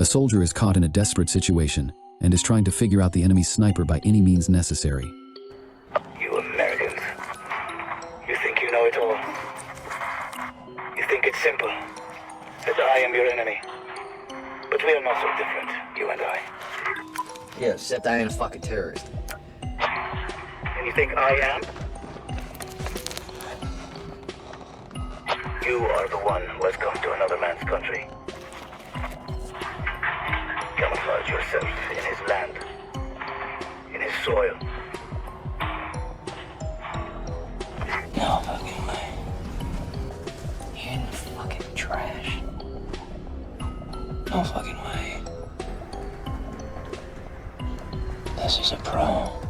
soldier is caught in a desperate situation and is trying to figure out the enemy's sniper by any means necessary. You Americans, you think you know it all. You think it's simple, that I am your enemy. But we are not so different, you and I. Yeah, except I ain't a fucking terrorist. And you think I am? You are the one who has come to another man's country. Camouflage yourself in his land, in his soil. No fucking way. You're in the fucking trash. No fucking way. This is a pro.